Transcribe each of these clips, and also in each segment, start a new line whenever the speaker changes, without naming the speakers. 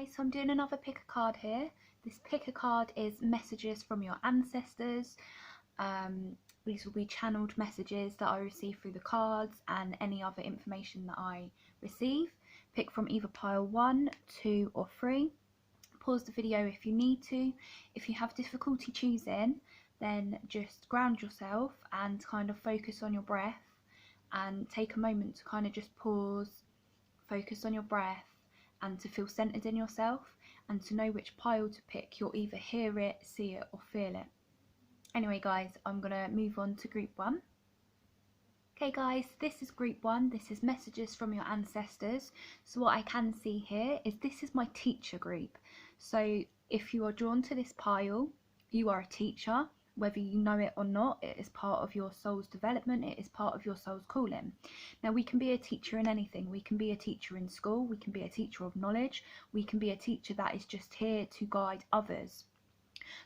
guys, so I'm doing another pick a card here. This pick a card is messages from your ancestors. These will be channeled messages that I receive through the cards and any other information that I receive. Pick from either pile 1, 2 or 3. Pause the video if you need to. If you have difficulty choosing, then just ground yourself and kind of focus on your breath and take a moment to kind of just pause, focus on your breath and to feel centered in yourself and to know which pile to pick. You'll either hear it, see it or feel it. Anyway guys, I'm gonna move on to group 1. Okay guys, this is group 1. This is messages from your ancestors. So what I can see here is this is my teacher group. So if you are drawn to this pile, you are a teacher. Whether you know it or not, it is part of your soul's development, it is part of your soul's calling. Now we can be a teacher in anything. We can be a teacher in school, we can be a teacher of knowledge, we can be a teacher that is just here to guide others.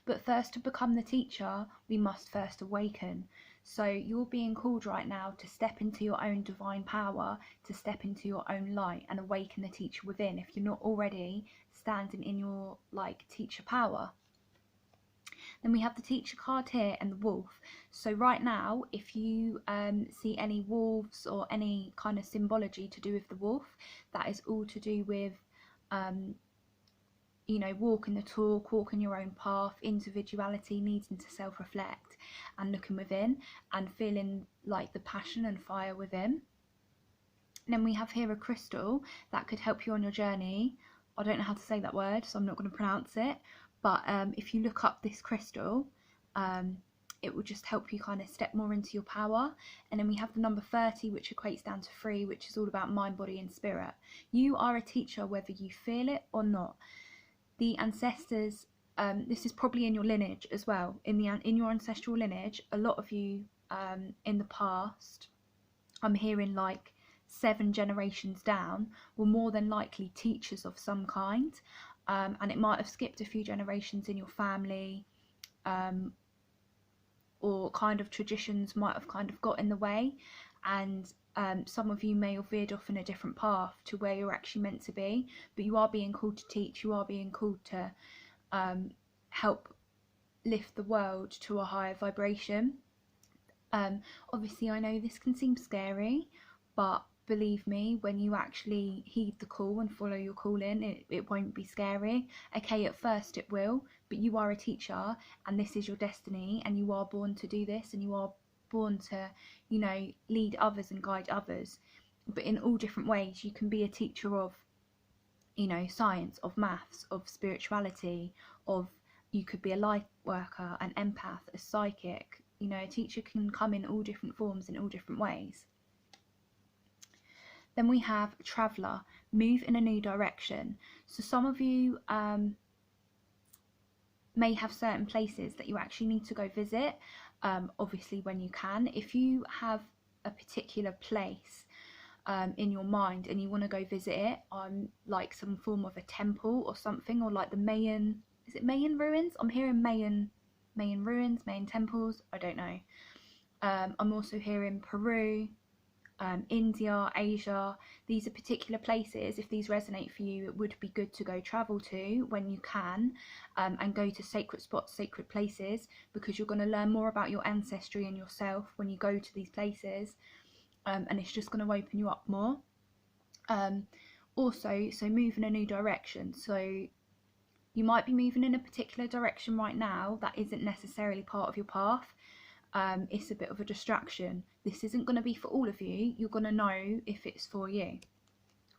But first, to become the teacher, we must first awaken. So you're being called right now to step into your own divine power, to step into your own light and awaken the teacher within if you're not already standing in your teacher power. Then we have the teacher card here and the wolf. So right now, if you see any wolves or any kind of symbology to do with the wolf, that is all to do with, you know, walking the talk, walking your own path, individuality, needing to self-reflect and looking within and feeling like the passion and fire within. And then we have here a crystal that could help you on your journey. I don't know how to say that word, so I'm not going to pronounce it. But if you look up this crystal, it will just help you kind of step more into your power. And then we have the number 30, which equates down to 3, which is all about mind, body and spirit. You are a teacher whether you feel it or not. The ancestors, this is probably in your lineage as well. In your ancestral lineage, a lot of you in the past, I'm hearing like 7 generations down, were more than likely teachers of some kind. And it might have skipped a few generations in your family, or kind of traditions might have kind of got in the way, and some of you may have veered off in a different path to where you're actually meant to be, but you are being called to teach, you are being called to help lift the world to a higher vibration. Obviously I know this can seem scary, but believe me, when you actually heed the call and follow your calling, it won't be scary. Okay, at first it will, but you are a teacher and this is your destiny and you are born to do this and you are born to, you know, lead others and guide others. But in all different ways. You can be a teacher of, you know, science, of maths, of spirituality, of, you could be a light worker, an empath, a psychic. You know, a teacher can come in all different forms in all different ways. Then we have traveller, move in a new direction. So some of you may have certain places that you actually need to go visit, obviously when you can. If you have a particular place in your mind and you want to go visit it, like some form of a temple or something, or like the Mayan, is it Mayan ruins? I'm hearing Mayan ruins, Mayan temples, I don't know. I'm also hearing Peru, India, Asia. These are particular places. If these resonate for you, it would be good to go travel to when you can, and go to sacred spots, sacred places, because you're going to learn more about your ancestry and yourself when you go to these places, and it's just going to open you up more. Also, so move in a new direction. So you might be moving in a particular direction right now that isn't necessarily part of your path. It's a bit of a distraction. This isn't going to be for all of you. You're going to know if it's for you.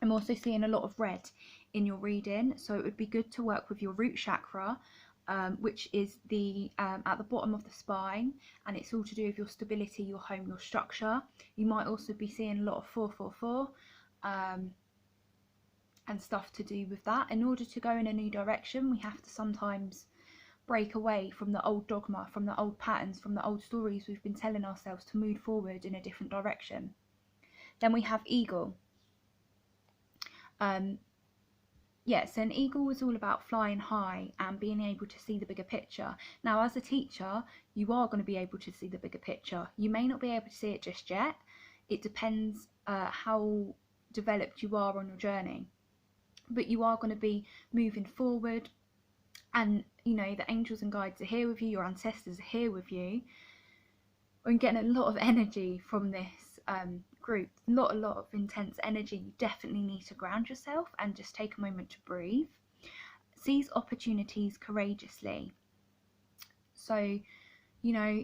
I'm also seeing a lot of red in your reading, so it would be good to work with your root chakra, which is the at the bottom of the spine, and it's all to do with your stability, your home, your structure. You might also be seeing a lot of 444 and stuff to do with that. In order to go in a new direction, we have to sometimes break away from the old dogma, from the old patterns, from the old stories we've been telling ourselves to move forward in a different direction. Then we have eagle. Yeah, so an eagle is all about flying high and being able to see the bigger picture. Now, as a teacher, you are going to be able to see the bigger picture. You may not be able to see it just yet. It depends how developed you are on your journey. but you are going to be moving forward, and you know, the angels and guides are here with you, your ancestors are here with you. I'm getting a lot of energy from this group, not a lot of intense energy. You definitely need to ground yourself and just take a moment to breathe. Seize opportunities courageously. So, you know,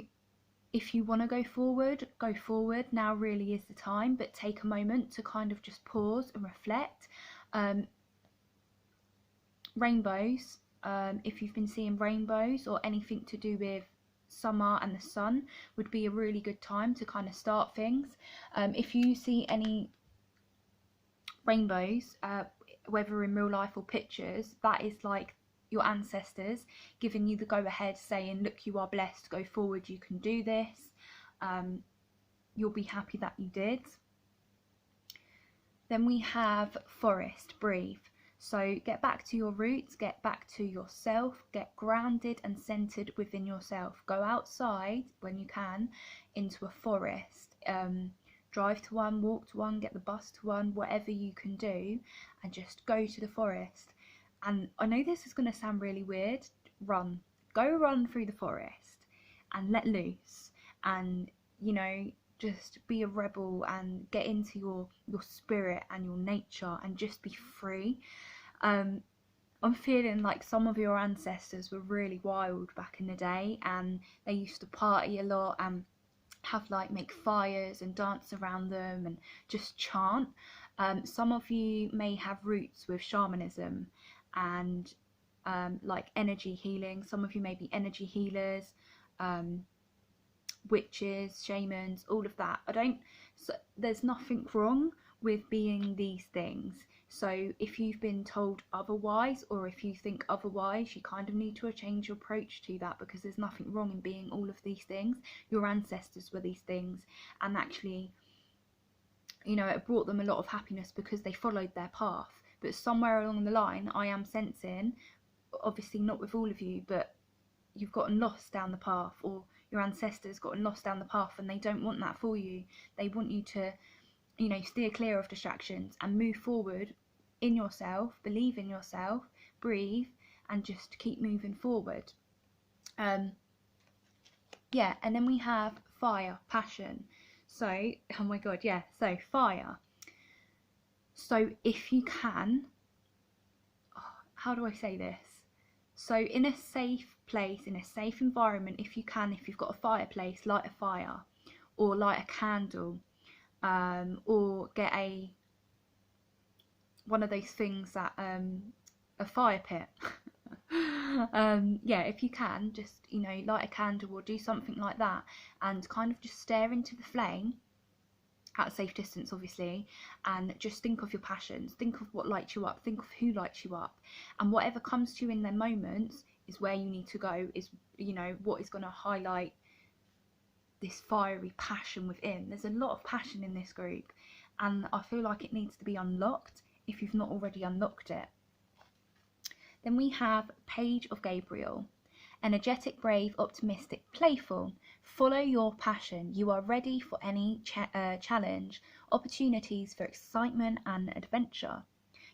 if you want to go forward, go forward. Now really is the time, but take a moment to kind of just pause and reflect. Rainbows, if you've been seeing rainbows or anything to do with summer and the sun, would be a really good time to kind of start things. If you see any rainbows, whether in real life or pictures, that is like your ancestors giving you the go ahead, saying, look, you are blessed, go forward, you can do this. You'll be happy that you did. Then we have forest, breathe. So get back to your roots, get back to yourself, get grounded and centered within yourself. Go outside when you can into a forest. Drive to one, walk to one, get the bus to one, whatever you can do, and just go to the forest. And I know this is going to sound really weird. Run. Go run through the forest and let loose, and, you know, just be a rebel and get into your spirit and your nature and just be free. I'm feeling like some of your ancestors were really wild back in the day, and they used to party a lot and have like make fires and dance around them and just chant. Some of you may have roots with shamanism and like energy healing. Some of you may be energy healers, witches, shamans, all of that. There's nothing wrong with being these things. So if you've been told otherwise, or if you think otherwise, you kind of need to change your approach to that, because there's nothing wrong in being all of these things. Your ancestors were these things, and actually, you know, it brought them a lot of happiness because they followed their path. But somewhere along the line, I am sensing, obviously not with all of you, but you've gotten lost down the path, or your ancestors gotten lost down the path, and they don't want that for you. They want you to, you know, steer clear of distractions and move forward in yourself, believe in yourself, breathe, and just keep moving forward. Yeah, and then we have fire, passion. So, oh my god, yeah, so fire. So if you can, how do I say this? So in a safe place, in a safe environment, if you can, if you've got a fireplace, light a fire, or light a candle, or get one of those things that a fire pit. Yeah, if you can, just, you know, light a candle or do something like that, and kind of just stare into the flame at a safe distance, obviously, and just think of your passions, think of what lights you up, think of who lights you up, and whatever comes to you in their moments is where you need to go, is, you know, what is going to highlight this fiery passion within. There's a lot of passion in this group, and I feel like it needs to be unlocked if you've not already unlocked it. Then we have Page of Gabriel. Energetic, brave, optimistic, playful. Follow your passion. You are ready for any challenge, opportunities for excitement and adventure.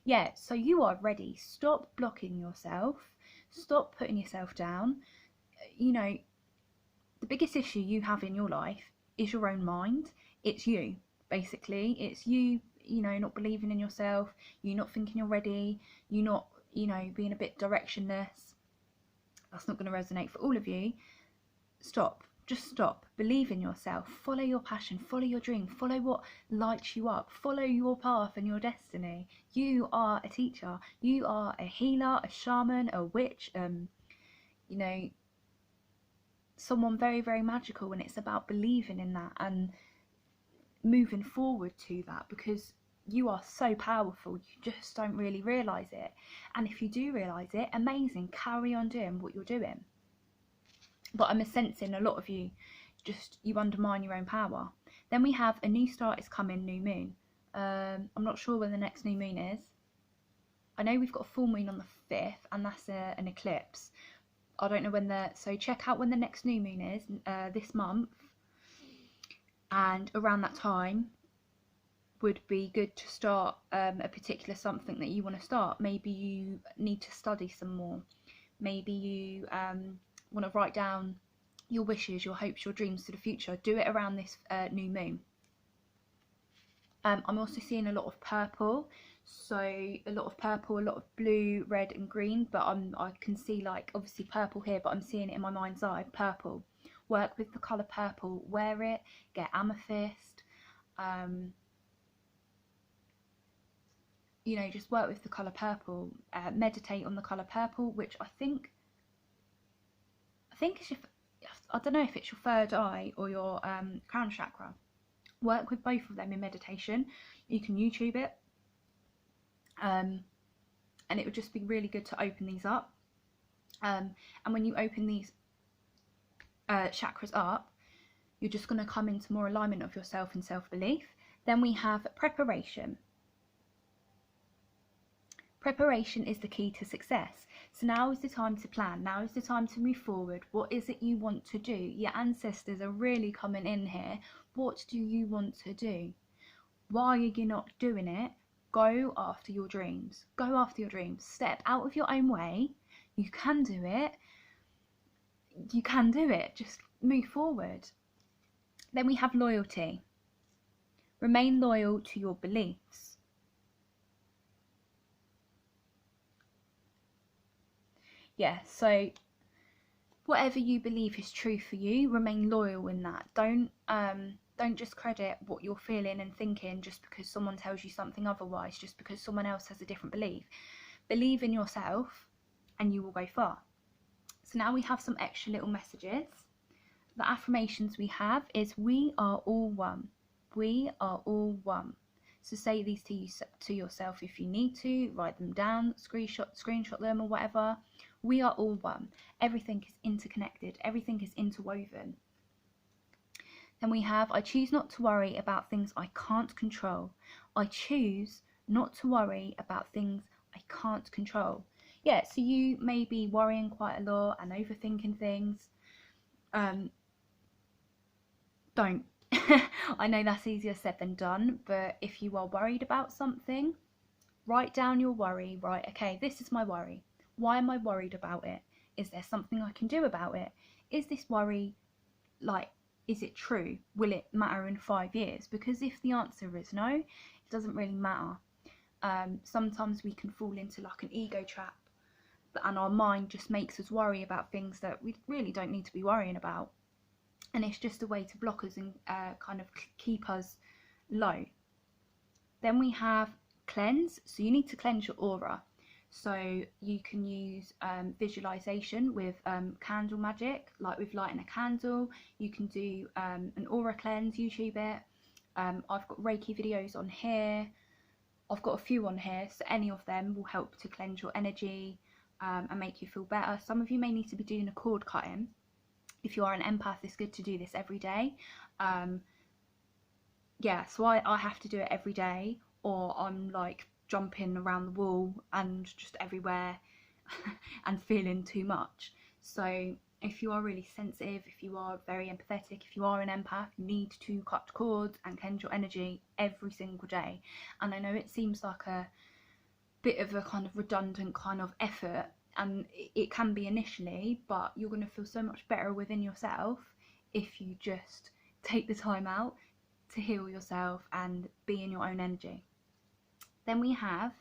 Yeah, so you are ready. Stop blocking yourself. Stop putting yourself down. You know, the biggest issue you have in your life is your own mind. It's you, basically. It's you, you know, not believing in yourself, you not thinking you're ready, you not, you know, being a bit directionless. That's not going to resonate for all of you. Stop. Just stop. Believe in yourself. Follow your passion. Follow your dream. Follow what lights you up. Follow your path and your destiny. You are a teacher. You are a healer, a shaman, a witch, you know, someone very, very magical, and it's about believing in that and moving forward to that, because you are so powerful. You just don't really realise it, and if you do realise it, amazing, carry on doing what you're doing. But I'm sensing a lot of you, just, you undermine your own power. Then we have a new start is coming, new moon. I'm not sure when the next new moon is. I know we've got a full moon on the 5th, and that's an eclipse. I don't know when so check out when the next new moon is, this month, and around that time, would be good to start a particular something that you want to start. Maybe you need to study some more. Maybe you want to write down your wishes, your hopes, your dreams for the future. Do it around this new moon. I'm also seeing a lot of purple, so a lot of purple, a lot of blue, red and green, but I can see like obviously purple here, but I'm seeing it in my mind's eye, purple. Work with the colour purple, wear it, get amethyst, you know, just work with the colour purple, meditate on the colour purple, which I think is your, I don't know if it's your third eye or your crown chakra. Work with both of them in meditation. You can YouTube it, and it would just be really good to open these up. And when you open these chakras up, you're just going to come into more alignment of yourself and self-belief. Then we have preparation. Preparation is the key to success. So now is the time to plan. Now is the time to move forward. What is it you want to do? Your ancestors are really coming in here. What do you want to do? Why are you not doing it? Go after your dreams. Go after your dreams. Step out of your own way. You can do it. You can do it. Just move forward. Then we have loyalty. Remain loyal to your beliefs. Yeah, so whatever you believe is true for you, remain loyal in that. Don't just credit what you're feeling and thinking just because someone tells you something otherwise, just because someone else has a different belief. Believe in yourself and you will go far. So now we have some extra little messages. The affirmations we have is we are all one. We are all one. So say these to yourself if you need to, write them down, screenshot them or whatever. We are all one. Everything is interconnected. Everything is interwoven. Then we have, I choose not to worry about things I can't control. I choose not to worry about things I can't control. Yeah, so you may be worrying quite a lot and overthinking things. Don't. I know that's easier said than done, but if you are worried about something, write down your worry. Right, okay, this is my worry. Why am I worried about it? Is there something I can do about it? Is this worry, like, is it true? Will it matter in 5 years? Because if the answer is no, it doesn't really matter. Sometimes we can fall into like an ego trap, and our mind just makes us worry about things that we really don't need to be worrying about. And it's just a way to block us and kind of keep us low. Then we have cleanse. So you need to cleanse your aura. So you can use visualization with candle magic, like with lighting a candle. You can do an aura cleanse, YouTube it. I've got Reiki videos on here. I've got a few on here, so any of them will help to cleanse your energy and make you feel better. Some of you may need to be doing a cord cutting. If you are an empath, it's good to do this every day. Yeah, so I have to do it every day, or I'm like jumping around the wall and just everywhere and feeling too much. So if you are really sensitive, if you are very empathetic, if you are an empath, you need to cut cords and cleanse your energy every single day. And I know it seems like a bit of a kind of redundant kind of effort, and it can be initially, but you're going to feel so much better within yourself if you just take the time out to heal yourself and be in your own energy. Then we have,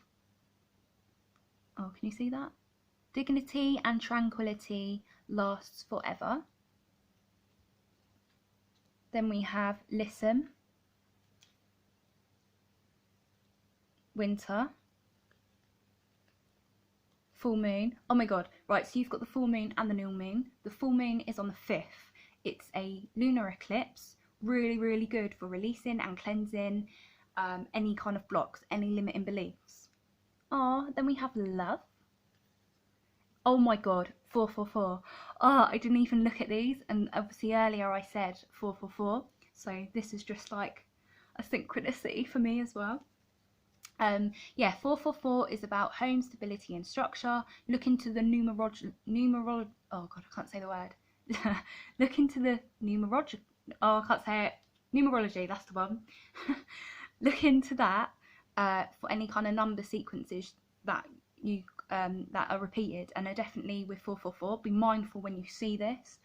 oh, can you see that? Dignity and tranquility lasts forever. Then we have listen, winter, full moon. Oh my god, right, so you've got the full moon and the new moon. The full moon is on the 5th. It's a lunar eclipse, really, really good for releasing and cleansing any kind of blocks, any limiting beliefs. Then we have love. Oh my god, 444. I didn't even look at these, and obviously earlier I said 444, so this is just like a synchronicity for me as well. Yeah, 444 is about home, stability and structure. Look into the numerology. Oh god, I can't say the word. Look into the numerology. Oh, I can't say it. Numerology, that's the one. look into that for any kind of number sequences that you that are repeated, and are definitely with 444. Be mindful when you see this.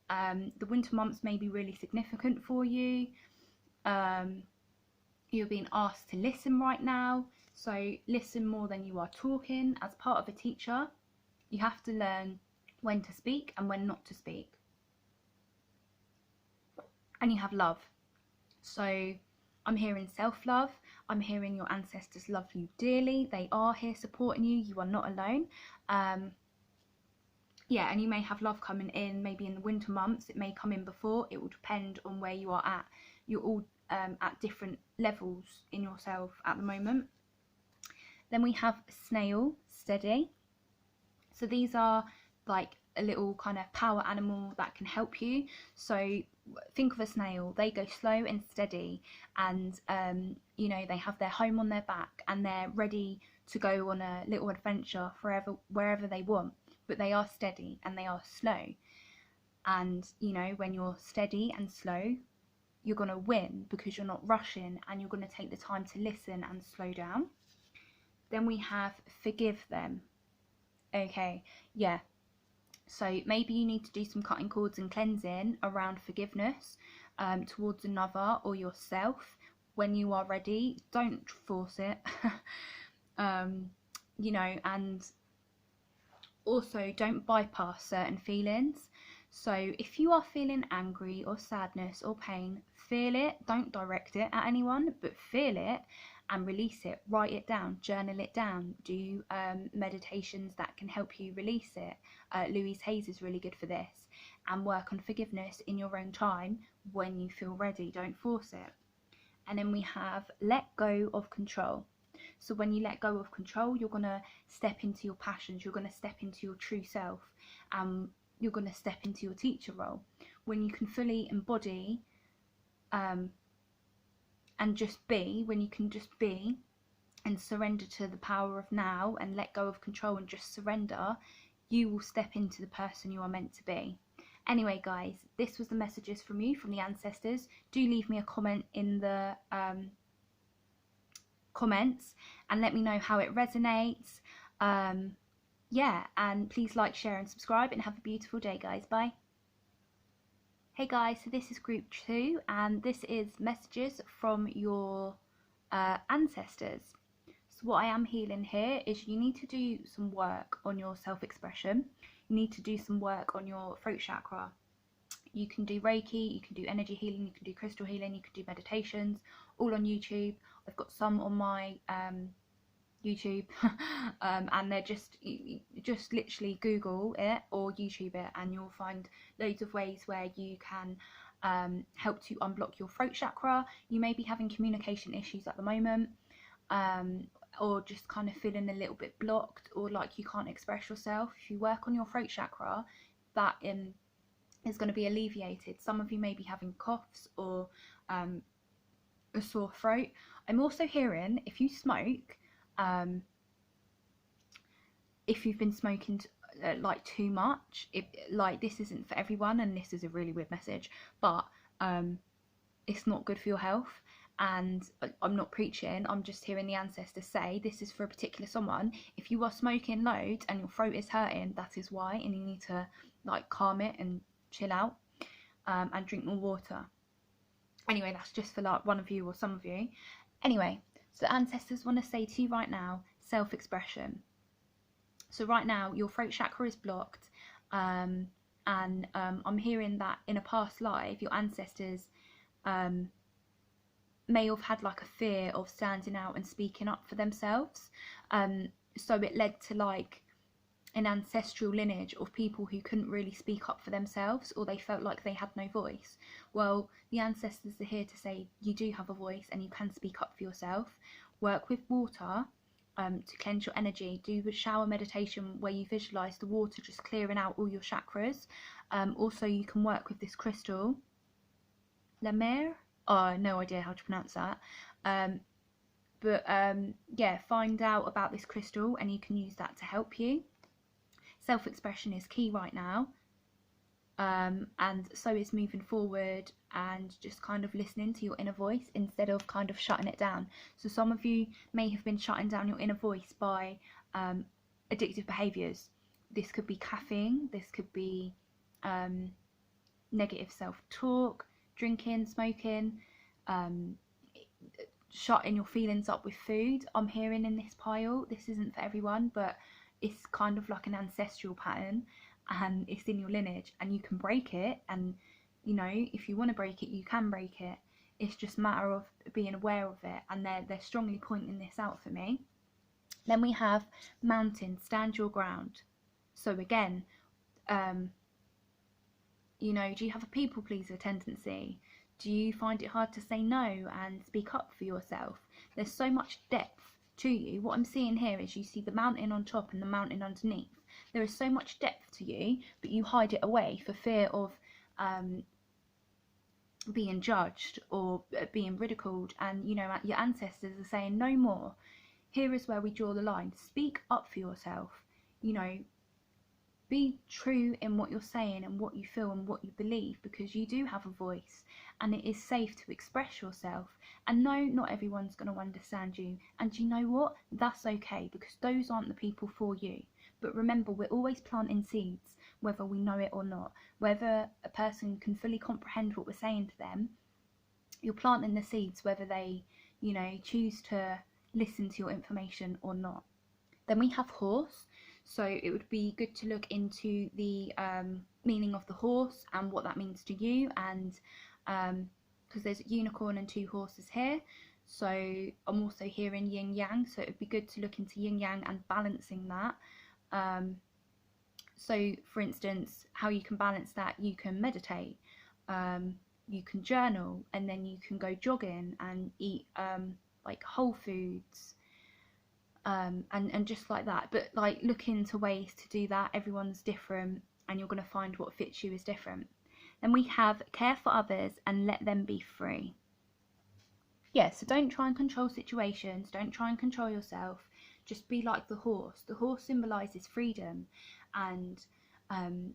The winter months may be really significant for you. You're being asked to listen right now, so listen more than you are talking. As part of a teacher, you have to learn when to speak and when not to speak. And you have love. So I'm hearing self-love. I'm hearing your ancestors love you dearly. They are here supporting you. You are not alone. Yeah, and you may have love coming in maybe in the winter months. It may come in before. It will depend on where you are at. You're all at different levels in yourself at the moment. Then we have snail, steady. So these are like a little kind of power animal that can help you. So think of a snail. They go slow and steady, and you know, they have their home on their back and they're ready to go on a little adventure wherever they want, but they are steady and they are slow. And you know, when you're steady and slow, you're going to win because you're not rushing and you're going to take the time to listen and slow down. Then we have forgive them. Okay, yeah, so maybe you need to do some cutting cords and cleansing around forgiveness towards another or yourself. When you are ready, don't force it. You know, and also don't bypass certain feelings. So if you are feeling angry or sadness or pain, feel it. Don't direct it at anyone, but feel it and release it. Write it down, journal it down, do meditations that can help you release it. Louise Hayes is really good for this. And work on forgiveness in your own time when you feel ready. Don't force it. And then we have let go of control. So when you let go of control, you're going to step into your passions, you're going to step into your true self, and you're going to step into your teacher role. When you can fully embody and just be, when you can just be and surrender to the power of now and let go of control and just surrender, you will step into the person you are meant to be. Anyway guys, this was the messages from you, from the ancestors. Do leave me a comment in the comments and let me know how it resonates. Yeah, and please like, share and subscribe, and have a beautiful day guys. Bye. Hey guys, so this is group 2 and this is messages from your ancestors. So what I am healing here is you need to do some work on your self-expression. You need to do some work on your throat chakra. You can do Reiki, you can do energy healing, you can do crystal healing, you can do meditations, all on YouTube. I've got some on my YouTube and they're just literally Google it or YouTube it and you'll find loads of ways where you can help to unblock your throat chakra. You may be having communication issues at the moment, or just kind of feeling a little bit blocked, or like you can't express yourself. If you work on your throat chakra, that is going to be alleviated. Some of you may be having coughs or a sore throat. I'm also hearing if you smoke, if you've been smoking like too much, like this isn't for everyone and this is a really weird message, but it's not good for your health. And I'm not preaching, I'm just hearing the ancestors say this is for a particular someone. If you are smoking loads and your throat is hurting, that is why, and you need to like calm it and chill out and drink more water. Anyway, that's just for like one of you or some of you. Anyway, so the ancestors want to say to you right now, self-expression. So right now your throat chakra is blocked, and I'm hearing that in a past life your ancestors may have had like a fear of standing out and speaking up for themselves, so it led to like an ancestral lineage of people who couldn't really speak up for themselves, or they felt like they had no voice. Well, the ancestors are here to say you do have a voice and you can speak up for yourself. Work with water to cleanse your energy. Do a shower meditation where you visualize the water just clearing out all your chakras. Also you can work with this crystal, La Mer. Oh, no idea how to pronounce that. Yeah, find out about this crystal and you can use that to help you. Self-expression is key right now. And so is moving forward and just kind of listening to your inner voice instead of kind of shutting it down. So some of you may have been shutting down your inner voice by addictive behaviours. This could be caffeine, this could be negative self-talk, drinking, smoking, shutting your feelings up with food. I'm hearing in this pile, this isn't for everyone, but it's kind of like an ancestral pattern, and it's in your lineage, and you can break it. And you know, if you want to break it, you can break it. It's just a matter of being aware of it, and they're strongly pointing this out for me. Then we have mountain, stand your ground. So again, you know, do you have a people pleaser tendency? Do you find it hard to say no and speak up for yourself? There's so much depth to you. What I'm seeing here is you see the mountain on top and the mountain underneath. There is so much depth to you, but you hide it away for fear of being judged or being ridiculed. And you know, your ancestors are saying no more. Here is where we draw the line. Speak up for yourself. You know, be true in what you're saying and what you feel and what you believe, because you do have a voice and it is safe to express yourself. And no, not everyone's going to understand you, and you know what, that's okay, because those aren't the people for you. But remember, we're always planting seeds, whether we know it or not. Whether a person can fully comprehend what we're saying to them, you're planting the seeds, whether they, you know, choose to listen to your information or not. Then we have horse. So it would be good to look into the meaning of the horse and what that means to you, and because there's a unicorn and 2 horses here, so I'm also hearing yin yang, so it would be good to look into yin yang and balancing that. So for instance, how you can balance that: you can meditate, you can journal, and then you can go jogging and eat like whole foods, and just like that. But like, look into ways to do that. Everyone's different, and you're going to find what fits you is different. Then we have care for others and let them be free. Yeah, so don't try and control situations, don't try and control yourself. Just be like the horse. The horse symbolises freedom, and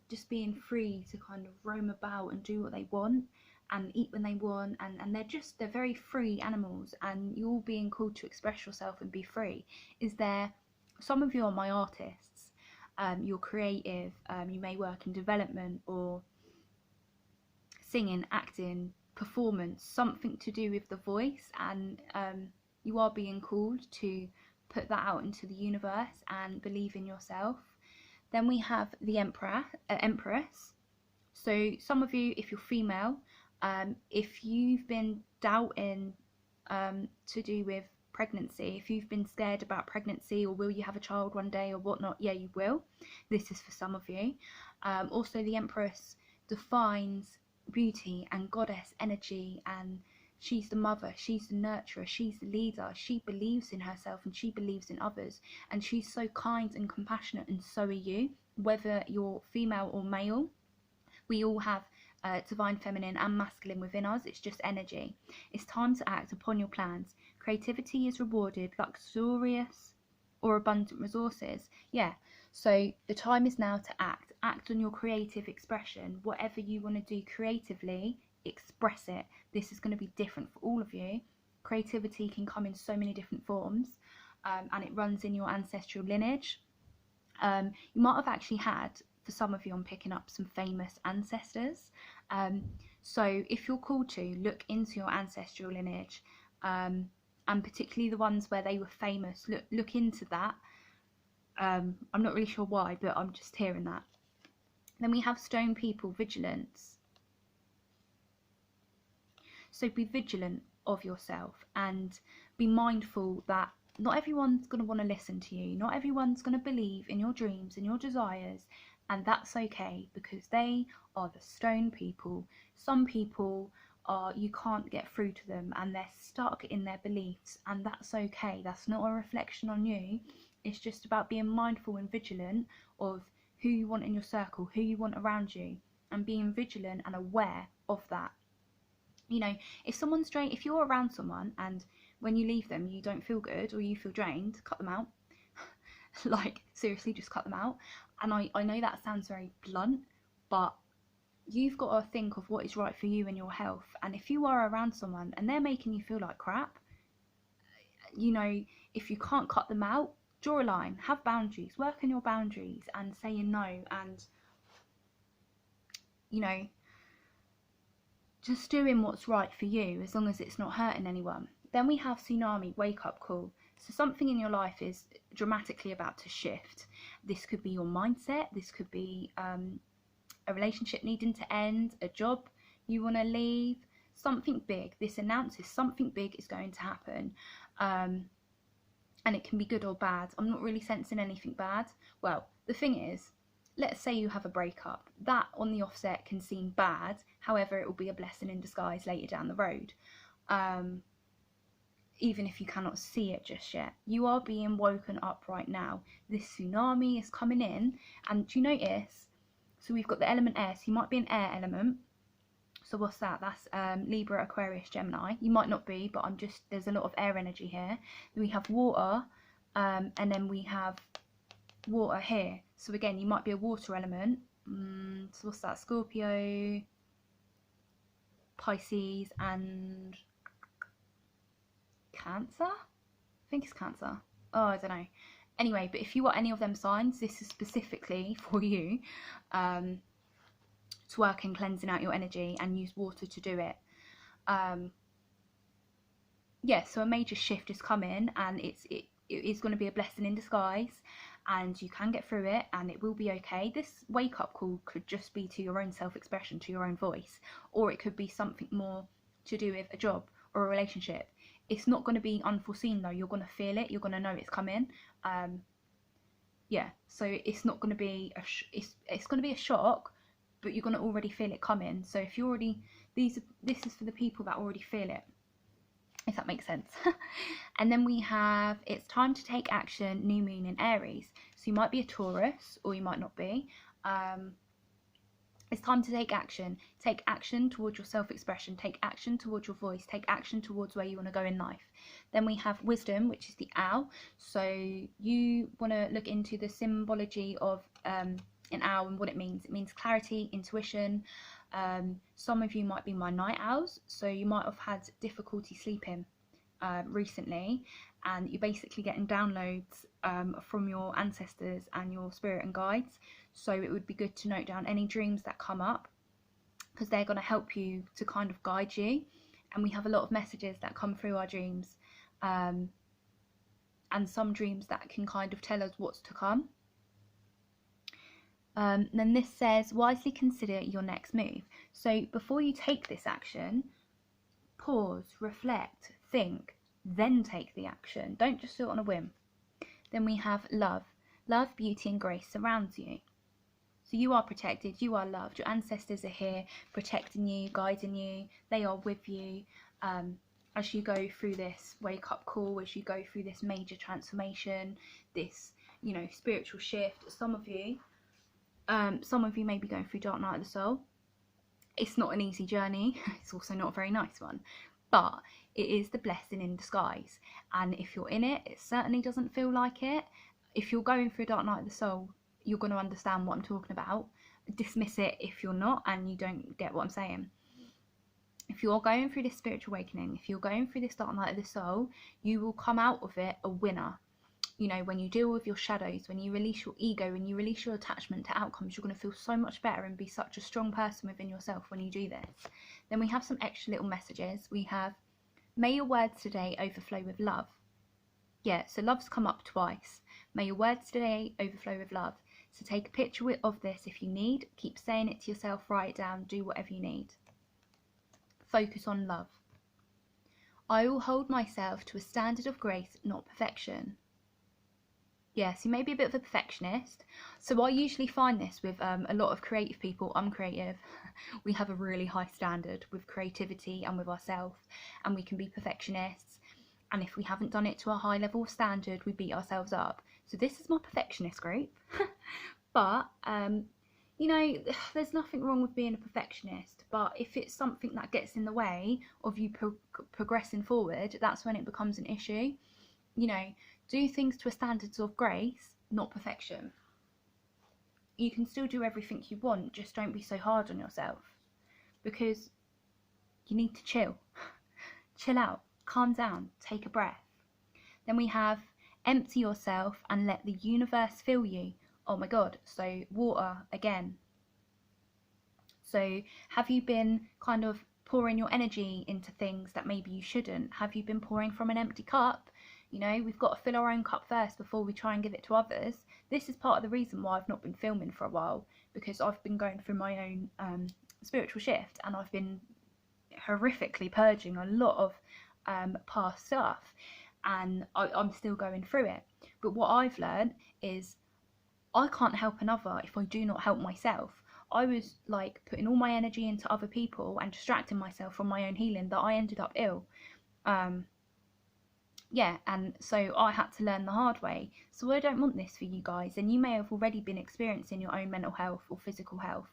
just being free to kind of roam about and do what they want and eat when they want, and they're very free animals, and you're being called to express yourself and be free. Is there, some of you are my artists, you're creative, you may work in development or singing, acting, performance, something to do with the voice, and you are being called to put that out into the universe and believe in yourself. Then we have the Empress. So some of you, if you're female, if you've been doubting to do with pregnancy, if you've been scared about pregnancy or will you have a child one day or whatnot, yeah, you will. This is for some of you. Also, the Empress defines beauty and goddess energy, and she's the mother, she's the nurturer, she's the leader. She believes in herself and she believes in others, and she's so kind and compassionate, and so are you. Whether you're female or male, we all have divine feminine and masculine within us. It's just energy. It's time to act upon your plans. Creativity is rewarded, luxurious or abundant resources. Yeah, so the time is now to act on your creative expression. Whatever you want to do creatively, express it. This is going to be different for all of you. Creativity can come in so many different forms, and it runs in your ancestral lineage. You might have actually had, for some of you, I'm picking up some famous ancestors. So if you're called to, look into your ancestral lineage, and particularly the ones where they were famous. Look into that. I'm not really sure why, but I'm just hearing that. Then we have stone people, vigilance. So be vigilant of yourself and be mindful that not everyone's going to want to listen to you. Not everyone's going to believe in your dreams and your desires, and that's okay, because they are the stone people. Some people are, you can't get through to them and they're stuck in their beliefs, and that's okay. That's not a reflection on you. It's just about being mindful and vigilant of who you want in your circle, who you want around you, and being vigilant and aware of that. You know, if you're around someone and when you leave them you don't feel good or you feel drained, cut them out. Like, seriously, just cut them out. And I know that sounds very blunt, but you've got to think of what is right for you and your health. And if you are around someone and they're making you feel like crap, you know, if you can't cut them out, draw a line, have boundaries, work on your boundaries and saying no, and, you know, just doing what's right for you as long as it's not hurting anyone. Then we have tsunami, wake up call. So something in your life is dramatically about to shift. This could be your mindset, this could be a relationship needing to end, a job you want to leave, something big. This announces something big is going to happen. And it can be good or bad. I'm not really sensing anything bad. Well, the thing is, let's say you have a breakup. That on the offset can seem bad. However, it will be a blessing in disguise later down the road. Even if you cannot see it just yet. You are being woken up right now. This tsunami is coming in. And do you notice? So we've got the element air. So you might be an air element. So what's that? That's Libra, Aquarius, Gemini. You might not be, but there's a lot of air energy here. Then we have water, and then we have water here. So again, you might be a water element. So what's that? Scorpio, Pisces, and Cancer? I think it's Cancer. Oh, I don't know. Anyway, but if you are any of them signs, this is specifically for you. To work in cleansing out your energy and use water to do it. Yeah, so a major shift is coming, and it is going to be a blessing in disguise, and you can get through it and it will be okay. This wake up call could just be to your own self-expression, to your own voice, or it could be something more to do with a job or a relationship. It's not going to be unforeseen though. You're going to feel it, you're going to know it's coming. Yeah, so it's not going to be it's going to be a shock, but you're going to already feel it coming. So if you already, this is for the people that already feel it, if that makes sense. And then we have, it's time to take action, new moon in Aries. So you might be a Taurus or you might not be. It's time to take action. Take action towards your self-expression. Take action towards your voice. Take action towards where you want to go in life. Then we have wisdom, which is the owl. So you want to look into the symbology of an owl and what it means. It means clarity, intuition. Some of you might be my night owls, so you might have had difficulty sleeping recently, and you're basically getting downloads from your ancestors and your spirit and guides. So it would be good to note down any dreams that come up, because they're going to help you to kind of guide you. And we have a lot of messages that come through our dreams, and some dreams that can kind of tell us what's to come. Then this says, wisely consider your next move. So before you take this action, pause, reflect, think, then take the action. Don't just do it on a whim. Then we have love. Love, beauty and grace surrounds you. So you are protected, you are loved. Your ancestors are here protecting you, guiding you. They are with you as you go through this wake up call, as you go through this major transformation, this, you know, spiritual shift. Some of you may be going through dark night of the soul. It's not an easy journey. It's also not a very nice one, but it is the blessing in disguise. And if you're in it, it certainly doesn't feel like it. If you're going through a dark night of the soul, you're going to understand what I'm talking about. Dismiss it if you're not and you don't get what I'm saying. If you're going through this spiritual awakening, if you're going through this dark night of the soul, you will come out of it a winner. You know, when you deal with your shadows, when you release your ego, when you release your attachment to outcomes, you're going to feel so much better and be such a strong person within yourself when you do this. Then we have some extra little messages. We have, may your words today overflow with love. Yeah, so love's come up twice. May your words today overflow with love. So take a picture of this if you need. Keep saying it to yourself, write it down, do whatever you need. Focus on love. I will hold myself to a standard of grace, not perfection. Yes, you may be a bit of a perfectionist. So I usually find this with a lot of creative people. I'm creative. We have a really high standard with creativity and with ourselves, and we can be perfectionists. And if we haven't done it to a high level of standard, we beat ourselves up. So this is my perfectionist group. But, you know, there's nothing wrong with being a perfectionist. But if it's something that gets in the way of you progressing forward, that's when it becomes an issue. You know, do things to a standard of grace, not perfection. you can still do everything you want, just don't be so hard on yourself, because you need to chill. Chill out, calm down, take a breath. Then we have empty yourself and let the universe fill you. Oh my god, so water again. So have you been kind of pouring your energy into things that maybe you shouldn't? Have you been pouring from an empty cup? You know, we've got to fill our own cup first before we try and give it to others. This is part of the reason why I've not been filming for a while, because I've been going through my own spiritual shift, and I've been horrifically purging a lot of past stuff, and I'm still going through it. But what I've learned is I can't help another if I do not help myself. I was like putting all my energy into other people and distracting myself from my own healing that I ended up ill. Yeah, and so I had to learn the hard way. So I don't want this for you guys, and you may have already been experiencing your own mental health or physical health.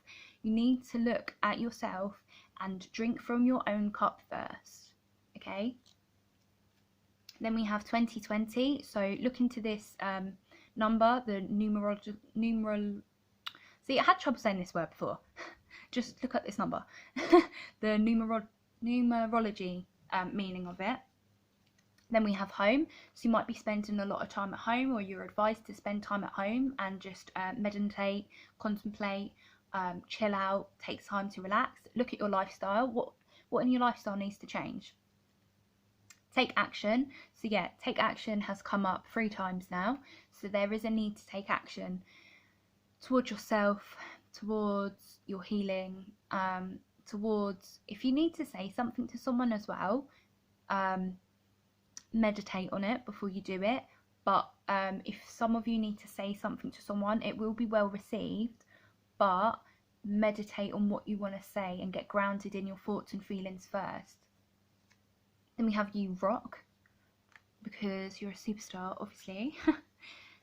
You need to look at yourself and drink from your own cup first, okay? Then we have 2020, so look into this number, the numeral. See, I had trouble saying this word before. Just look at this number. The numerology meaning of it. Then we have home, so you might be spending a lot of time at home, or you're advised to spend time at home and just meditate, contemplate, chill out, take time to relax. Look at your lifestyle. What in your lifestyle needs to change? Take action. So yeah, take action has come up 3 times now. So there is a need to take action towards yourself, towards your healing, towards, if you need to say something to someone as well, meditate on it before you do it. But if some of you need to say something to someone, it will be well received, but meditate on what you want to say and get grounded in your thoughts and feelings first. Then we have you rock, because you're a superstar, obviously.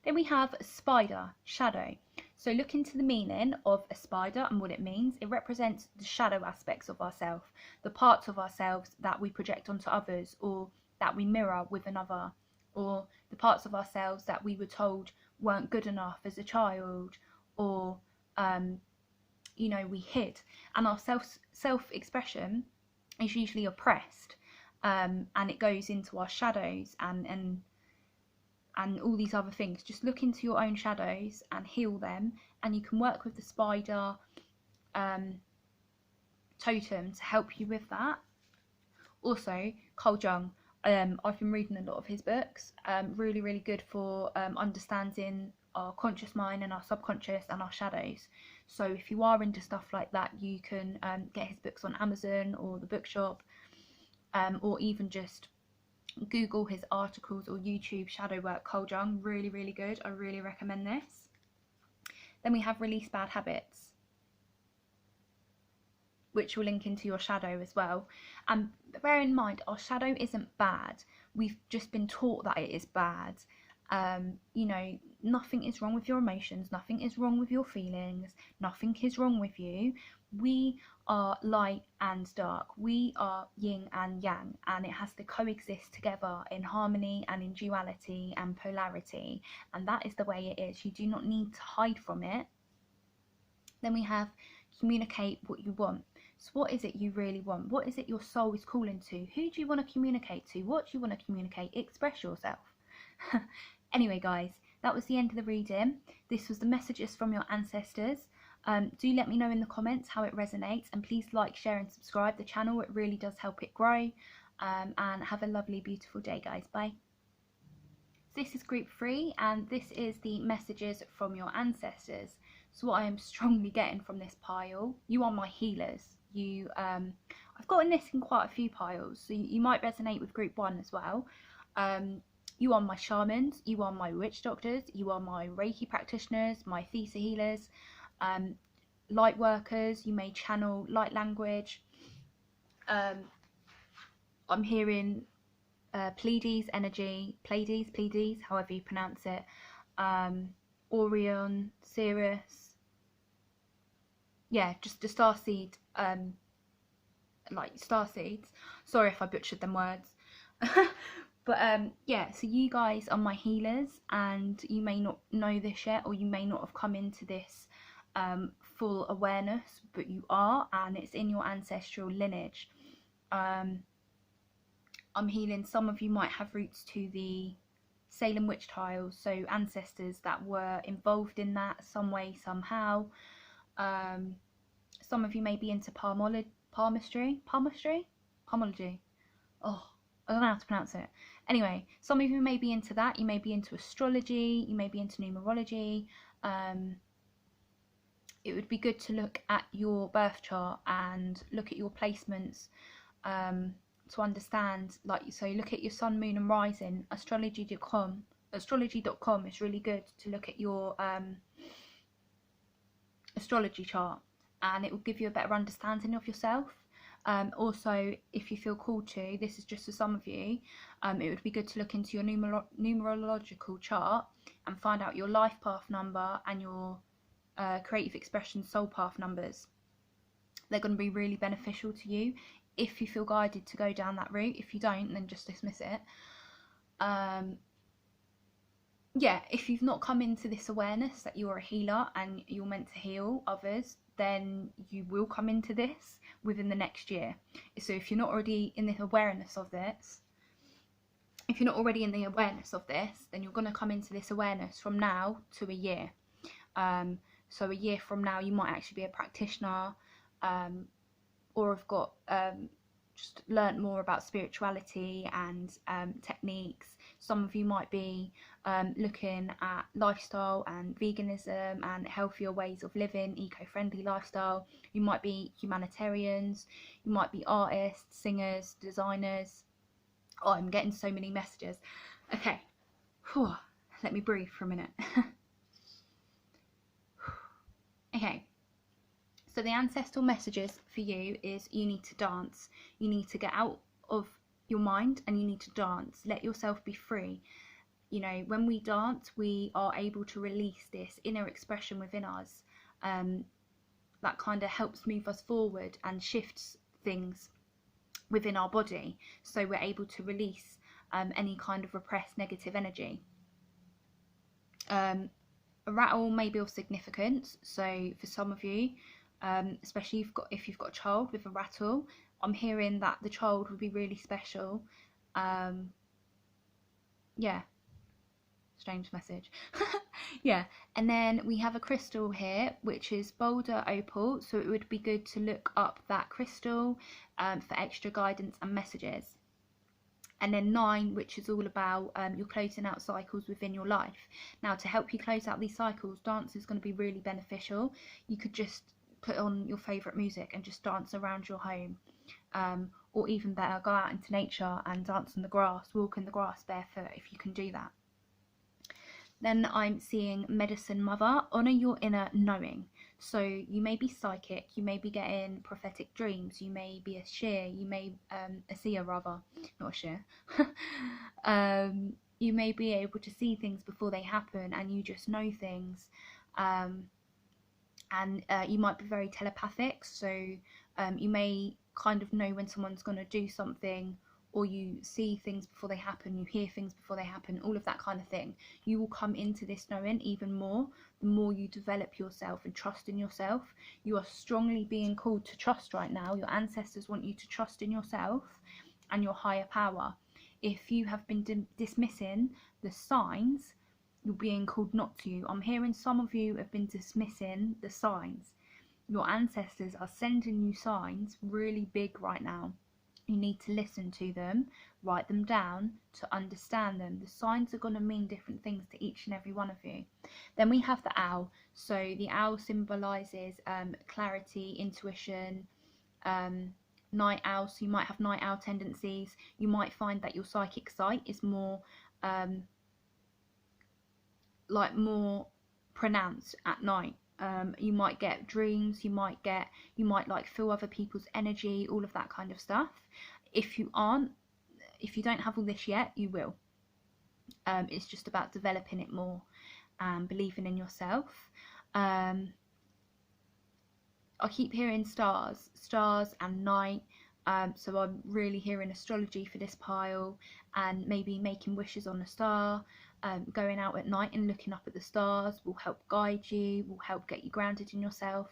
Then we have spider, shadow. So look into the meaning of a spider and what it means. It represents the shadow aspects of ourselves, the parts of ourselves that we project onto others, or that we mirror with another, or the parts of ourselves that we were told weren't good enough as a child, or you know, we hid. And our self-expression is usually oppressed, and it goes into our shadows and all these other things. Just look into your own shadows and heal them, and you can work with the spider totem to help you with that. Also, Carl Jung, I've been reading a lot of his books, really, really good for understanding our conscious mind and our subconscious and our shadows. So if you are into stuff like that, you can get his books on Amazon or the bookshop, or even just Google his articles or YouTube shadow work, Carl Jung, really, really good. I really recommend this. Then we have release bad habits, which will link into your shadow as well. And bear in mind, our shadow isn't bad. We've just been taught that it is bad. You know, nothing is wrong with your emotions, nothing is wrong with your feelings, nothing is wrong with you. We are light and dark, we are yin and yang, and it has to coexist together in harmony and in duality and polarity, and that is the way it is. You do not need to hide from it. Then we have communicate what you want. So what is it you really want? What is it your soul is calling to? Who do you want to communicate to? What do you want to communicate? Express yourself. Anyway guys, that was the end of the reading. This was the messages from your ancestors. Do let me know in the comments how it resonates, and please like, share and subscribe the channel. It really does help it grow. And have a lovely, beautiful day guys. Bye. This is group 3, and this is the messages from your ancestors. So what I am strongly getting from this pile, you are my healers. You I've gotten this in quite a few piles, so you might resonate with group 1 as well. You are my shamans, you are my witch doctors, you are my Reiki practitioners, my Theta healers, light workers. You may channel light language. I'm hearing Pleiades energy, Pleiades, however you pronounce it, Orion, Sirius, yeah, just the starseed, like starseeds. Sorry if I butchered them words. But yeah, so you guys are my healers, and you may not know this yet, or you may not have come into this full awareness, but you are, and it's in your ancestral lineage. I'm healing. Some of you might have roots to the Salem witch trials, so ancestors that were involved in that some way, somehow. Some of you may be into palmology. Oh, I don't know how to pronounce it. Anyway, some of you may be into that. You may be into astrology. You may be into numerology. It would be good to look at your birth chart and look at your placements to understand. Like, so look at your sun, moon, and rising. Astrology.com is really good to look at your astrology chart, and it will give you a better understanding of yourself. Also, if you feel called to, this is just for some of you, it would be good to look into your numerological chart and find out your life path number and your creative expression soul path numbers. They're going to be really beneficial to you if you feel guided to go down that route. If you don't, then just dismiss it. Yeah, if you've not come into this awareness that you're a healer and you're meant to heal others, then you will come into this within the next year. So if you're not already in the awareness of this, then you're going to come into this awareness from now to a year. So a year from now, you might actually be a practitioner, or have got just learnt more about spirituality and techniques. Some of you might be looking at lifestyle and veganism and healthier ways of living, eco-friendly lifestyle. You might be humanitarians, you might be artists, singers, designers. Oh, I'm getting so many messages. Okay, whew. Let me breathe for a minute. Okay, so the ancestral messages for you is you need to dance. You need to get out of your mind and you need to dance. Let yourself be free. You know, when we dance, we are able to release this inner expression within us that kind of helps move us forward and shifts things within our body. So we're able to release any kind of repressed negative energy. A rattle may be of significance. So for some of you, especially if you've got a child with a rattle, I'm hearing that the child would be really special. Yeah, strange message. Yeah, and then we have a crystal here, which is boulder opal, so it would be good to look up that crystal for extra guidance and messages. And then 9, which is all about your closing out cycles within your life. Now, to help you close out these cycles, dance is going to be really beneficial. You could just put on your favourite music and just dance around your home. Or even better, go out into nature and dance in the grass, walk in the grass barefoot if you can do that. Then I'm seeing medicine mother, honour your inner knowing. So you may be psychic, you may be getting prophetic dreams, you may be a seer, you may, a seer rather, not a seer. You may be able to see things before they happen and you just know things. And you might be very telepathic, so you may kind of know when someone's going to do something, or you see things before they happen, you hear things before they happen, all of that kind of thing. You will come into this knowing even more the more you develop yourself and trust in yourself. You are strongly being called to trust right now. Your ancestors want you to trust in yourself and your higher power. If you have been dismissing the signs, you're being called not to. I'm hearing some of you have been dismissing the signs. Your ancestors are sending you signs really big right now. You need to listen to them, write them down to understand them. The signs are going to mean different things to each and every one of you. Then we have the owl. So the owl symbolises clarity, intuition, night owl. So you might have night owl tendencies. You might find that your psychic sight is more more pronounced at night. You might get dreams, you might like feel other people's energy, all of that kind of stuff. If you don't have all this yet, you will. It's just about developing it more and believing in yourself. I keep hearing stars and night. So I'm really hearing astrology for this pile, and maybe making wishes on a star. Going out at night and looking up at the stars will help guide you, will help get you grounded in yourself.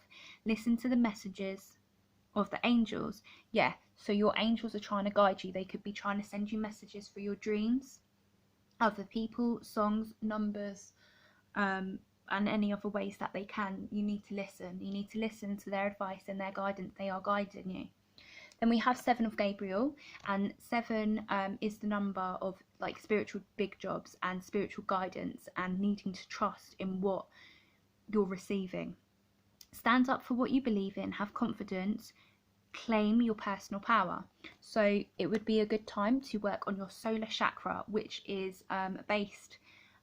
Listen to the messages of the angels. Yeah, so your angels are trying to guide you. They could be trying to send you messages for your dreams, other people, songs, numbers, and any other ways that they can. You need to listen. You need to listen to their advice and their guidance. They are guiding you. Then we have 7 of Gabriel, and 7 is the number of like spiritual big jobs and spiritual guidance and needing to trust in what you're receiving. Stand up for what you believe in, have confidence, claim your personal power. So it would be a good time to work on your solar chakra, which is based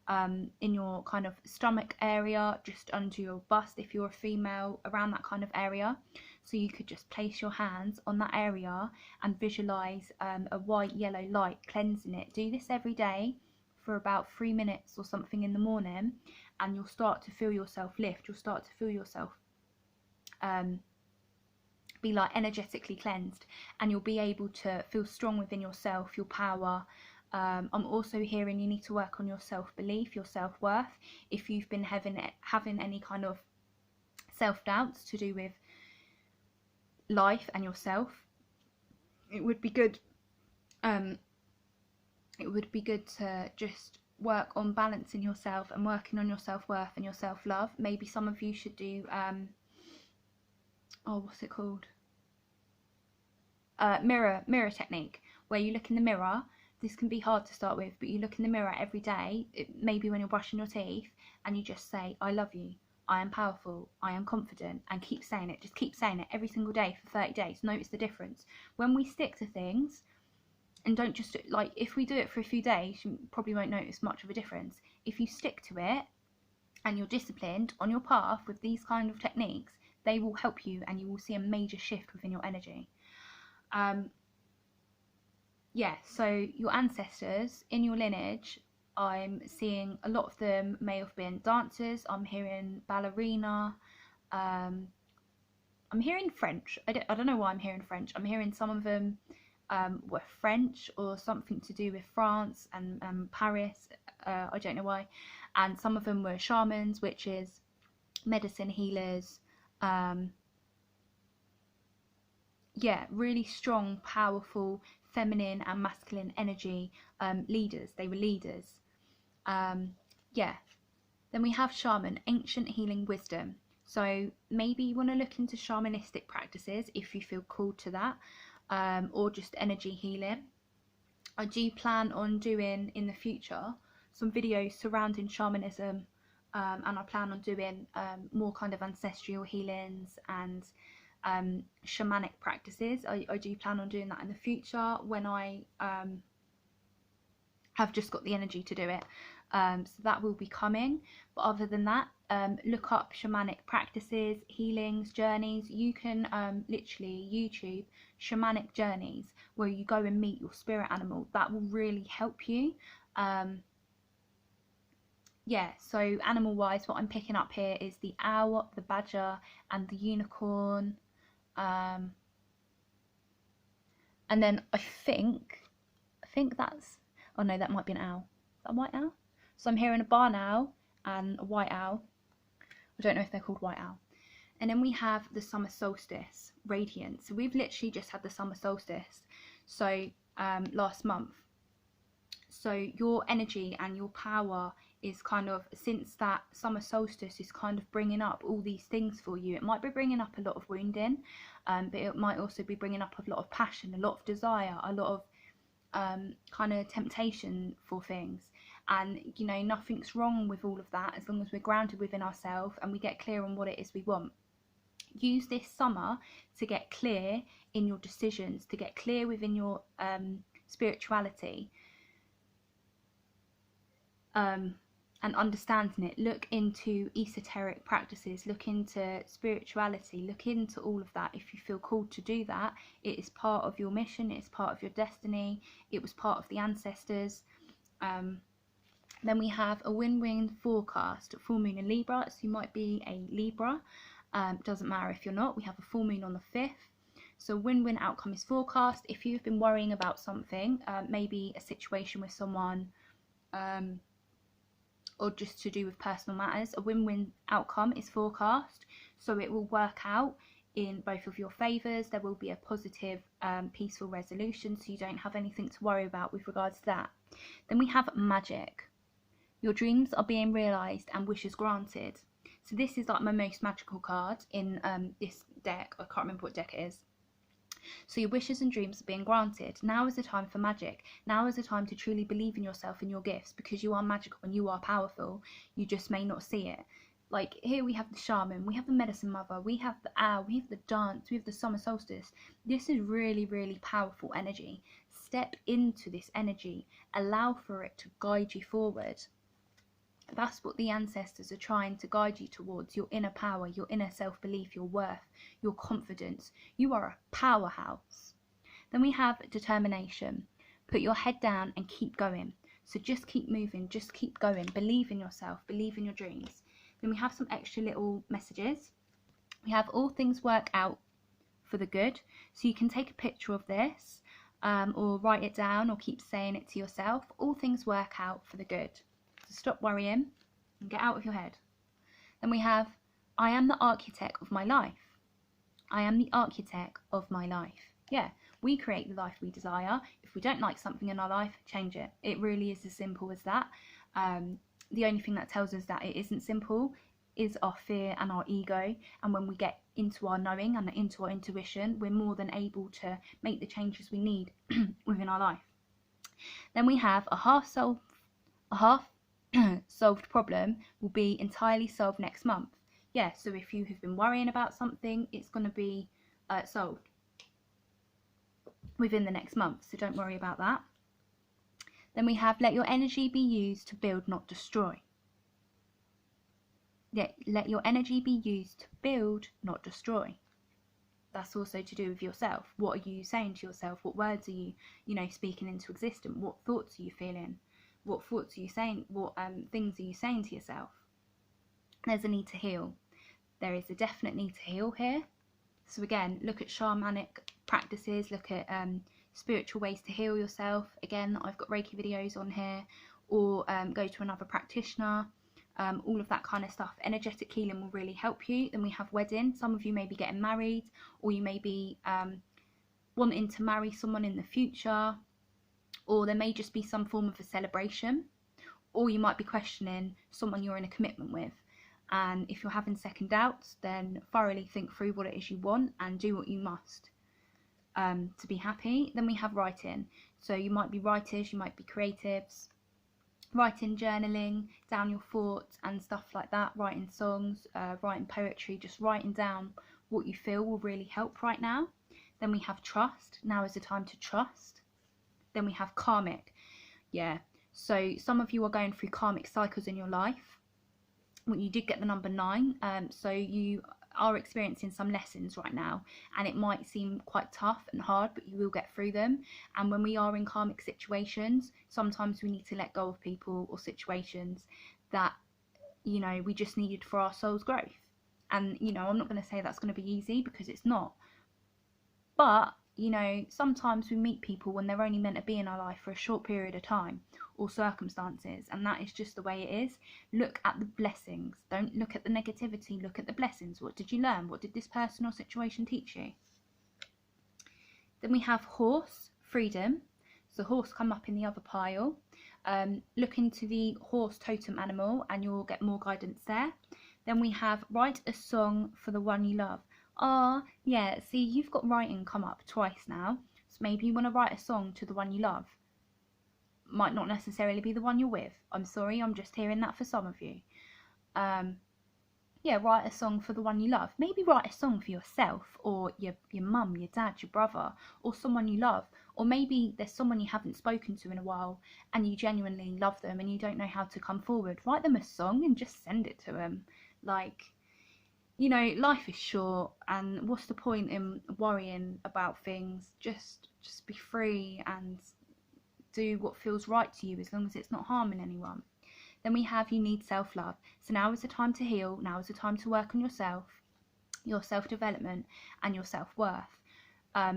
in your kind of stomach area, just under your bust if you're a female, around that kind of area. So you could just place your hands on that area and visualize a white yellow light cleansing it. Do this every day for about 3 minutes or something in the morning, and you'll start to feel yourself lift. You'll start to feel yourself be like energetically cleansed, and you'll be able to feel strong within yourself, your power. I'm also hearing you need to work on your self-belief, your self-worth. If you've been having any kind of self-doubts to do with life and yourself, it would be good to just work on balancing yourself and working on your self-worth and your self-love. Maybe some of you should do what's it called, mirror technique, where you look in the mirror. This can be hard to start with, but you look in the mirror every day, maybe when you're brushing your teeth, and you just say, I love you, I am powerful, I am confident, and keep saying it. Just keep saying it every single day for 30 days. Notice the difference. When we stick to things, and don't just, like, if we do it for a few days, you probably won't notice much of a difference. If you stick to it, and you're disciplined on your path with these kind of techniques, they will help you, and you will see a major shift within your energy. Yeah, so your ancestors in your lineage, I'm seeing a lot of them may have been dancers. I'm hearing ballerina. I'm hearing French. I don't know why I'm hearing French. I'm hearing some of them were French or something to do with France and Paris. I don't know why. And some of them were shamans, which is medicine healers. Yeah, really strong, powerful, feminine and masculine energy leaders. They were leaders. Yeah. Then we have shaman, ancient healing wisdom. So maybe you want to look into shamanistic practices if you feel called to that, or just energy healing. I do plan on doing in the future some videos surrounding shamanism, and I plan on doing more kind of ancestral healings and shamanic practices. I do plan on doing that in the future when I have just got the energy to do it. So that will be coming. But other than that, look up shamanic practices, healings, journeys. You can literally YouTube shamanic journeys where you go and meet your spirit animal. That will really help you. Yeah, so animal wise, what I'm picking up here is the owl, the badger and the unicorn. And then I think that's, oh no, that might be an owl. Is that a white owl? So I'm hearing a barn owl and a white owl. I don't know if they're called white owl. And then we have the summer solstice, radiance. So we've literally just had the summer solstice, so last month. So your energy and your power is kind of, since that summer solstice, is kind of bringing up all these things for you. It might be bringing up a lot of wounding, but it might also be bringing up a lot of passion, a lot of desire, a lot of kind of temptation for things. And you know, nothing's wrong with all of that as long as we're grounded within ourselves and we get clear on what it is we want. Use this summer to get clear in your decisions, to get clear within your spirituality, and understanding it. Look into esoteric practices, look into spirituality, look into all of that. If you feel called to do that, it is part of your mission, it's part of your destiny, it was part of the ancestors. Then we have a wind forecast, full moon in Libra, so you might be a Libra. Doesn't matter if you're not. We have a full moon on the 5th. So win-win outcome is forecast. If you've been worrying about something, maybe a situation with someone, or just to do with personal matters, a win-win outcome is forecast. So it will work out in both of your favours. There will be a positive, peaceful resolution, so you don't have anything to worry about with regards to that. Then we have magic. Your dreams are being realised and wishes granted. So this is like my most magical card in this deck. I can't remember what deck it is. So your wishes and dreams are being granted. Now is the time for magic. Now is the time to truly believe in yourself and your gifts, because you are magical and you are powerful. You just may not see it. Like here we have the shaman, we have the medicine mother, we have the owl, we have the dance, we have the summer solstice. This is really, really powerful energy. Step into this energy. Allow for it to guide you forward. That's what the ancestors are trying to guide you towards, your inner power, your inner self-belief, your worth, your confidence. You are a powerhouse. Then we have determination. Put your head down and keep going. So just keep moving, just keep going. Believe in yourself, believe in your dreams. Then we have some extra little messages. We have all things work out for the good. So you can take a picture of this, or write it down, or keep saying it to yourself. All things work out for the good. So stop worrying and get out of your head. Then we have, I am the architect of my life. I am the architect of my life. Yeah, we create the life we desire. If we don't like something in our life, change it. It really is as simple as that. The only thing that tells us that it isn't simple is our fear and our ego. And when we get into our knowing and into our intuition, we're more than able to make the changes we need within our life. Then we have a half solved problem will be entirely solved next month. Yeah, so if you have been worrying about something, it's going to be solved within the next month, so don't worry about that. Then we have, let your energy be used to build, not destroy. Yeah, let your energy be used to build, not destroy. That's also to do with yourself. What are you saying to yourself? What words are you, speaking into existence? What thoughts are you feeling? What thoughts are you saying? What things are you saying to yourself? There's a need to heal. There is a definite need to heal here. So again, look at shamanic practices, look at spiritual ways to heal yourself. Again, I've got Reiki videos on here, or go to another practitioner. All of that kind of stuff. Energetic healing will really help you. Then we have wedding. Some of you may be getting married, or you may be wanting to marry someone in the future, or there may just be some form of a celebration, or you might be questioning someone you're in a commitment with. And if you're having second doubts, then thoroughly think through what it is you want and do what you must to be happy. Then we have writing. So you might be writers, you might be creatives. Writing, journaling down your thoughts and stuff like that, writing songs, writing poetry, just writing down what you feel will really help right now. Then we have trust. Now is the time to trust. Then we have karmic. Yeah, so some of you are going through karmic cycles in your life. Well, you did get the number 9, so you are experiencing some lessons right now, and it might seem quite tough and hard, but you will get through them. And when we are in karmic situations, sometimes we need to let go of people or situations that we just needed for our soul's growth. And I'm not going to say that's going to be easy, because it's not, but sometimes we meet people when they're only meant to be in our life for a short period of time, or circumstances, and that is just the way it is. Look at the blessings, don't look at the negativity, look at the blessings. What did you learn? What did this person or situation teach you? Then we have horse, freedom. So horse come up in the other pile. Look into the horse totem animal and you'll get more guidance there. Then we have write a song for the one you love. Yeah, see, you've got writing come up twice now. So maybe you want to write a song to the one you love. Might not necessarily be the one you're with. I'm sorry, I'm just hearing that for some of you. Yeah, write a song for the one you love. Maybe write a song for yourself, or your mum, your dad, your brother, or someone you love. Or maybe there's someone you haven't spoken to in a while and you genuinely love them and you don't know how to come forward. Write them a song and just send it to them. Like, life is short, and what's the point in worrying about things? Just be free and do what feels right to you, as long as it's not harming anyone. Then we have you need self-love. So now is the time to heal. Now is the time to work on yourself, your self-development and your self-worth.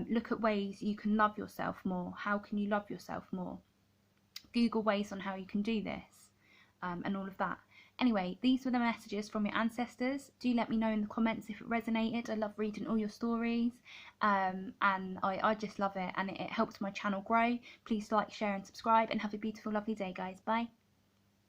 Look at ways you can love yourself more. How can you love yourself more? Google ways on how you can do this, and all of that. Anyway, these were the messages from your ancestors. Do let me know in the comments if it resonated. I love reading all your stories, and I just love it, and it helps my channel grow. Please like, share and subscribe, and have a beautiful, lovely day, guys. Bye.